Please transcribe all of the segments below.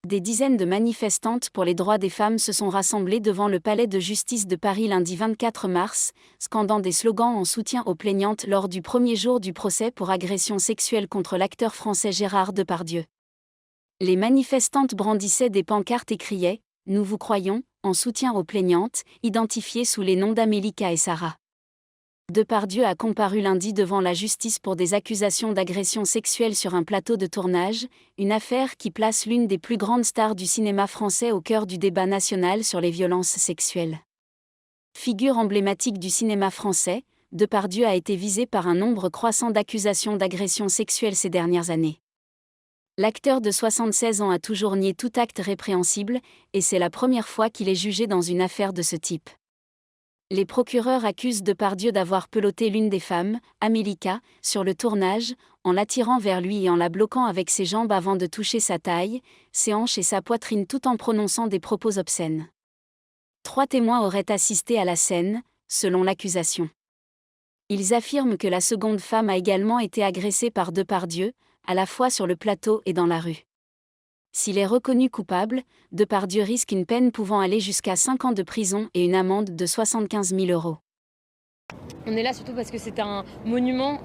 Des dizaines de manifestantes pour les droits des femmes se sont rassemblées devant le palais de justice de Paris lundi 24 mars, scandant des slogans en soutien aux plaignantes lors du premier jour du procès pour agression sexuelle contre l'acteur français Gérard Depardieu. Les manifestantes brandissaient des pancartes et criaient « Nous vous croyons » en soutien aux plaignantes, identifiées sous les noms d'Amélika et Sarah. Depardieu a comparu lundi devant la justice pour des accusations d'agression sexuelle sur un plateau de tournage, une affaire qui place l'une des plus grandes stars du cinéma français au cœur du débat national sur les violences sexuelles. Figure emblématique du cinéma français, Depardieu a été visé par un nombre croissant d'accusations d'agression sexuelle ces dernières années. L'acteur de 76 ans a toujours nié tout acte répréhensible, et c'est la première fois qu'il est jugé dans une affaire de ce type. Les procureurs accusent Depardieu d'avoir peloté l'une des femmes, Amélika, sur le tournage, en l'attirant vers lui et en la bloquant avec ses jambes avant de toucher sa taille, ses hanches et sa poitrine tout en prononçant des propos obscènes. 3 témoins auraient assisté à la scène, selon l'accusation. Ils affirment que la seconde femme a également été agressée par Depardieu, à la fois sur le plateau et dans la rue. S'il est reconnu coupable, Depardieu risque une peine pouvant aller jusqu'à 5 ans de prison et une amende de 75 000 €. On est là surtout parce que c'est un monument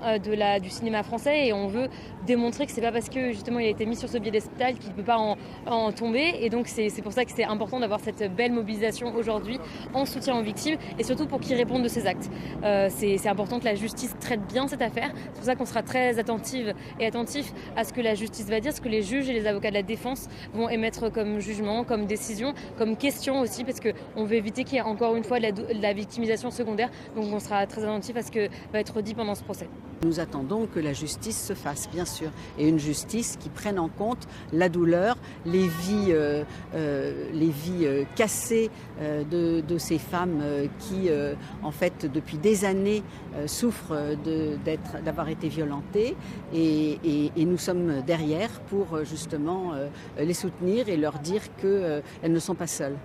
du cinéma français et on veut démontrer que c'est pas parce que justement il a été mis sur ce piédestal qu'il ne peut pas en tomber, et donc c'est pour ça que c'est important d'avoir cette belle mobilisation aujourd'hui en soutien aux victimes et surtout pour qu'ils répondent de ces actes. C'est important que la justice traite bien cette affaire, c'est pour ça qu'on sera très attentive et attentif à ce que la justice va dire, ce que les juges et les avocats de la défense vont émettre comme jugement, comme décision, comme question aussi, parce qu'on veut éviter qu'il y ait encore une fois de la victimisation secondaire, donc on sera très attentif à ce que va être dit pendant ce procès. Nous attendons que la justice se fasse, bien sûr, et une justice qui prenne en compte la douleur, les vies cassées de ces femmes qui, en fait, depuis des années, souffrent d'avoir été violentées, et nous sommes derrière pour justement les soutenir et leur dire qu'elles ne sont pas seules.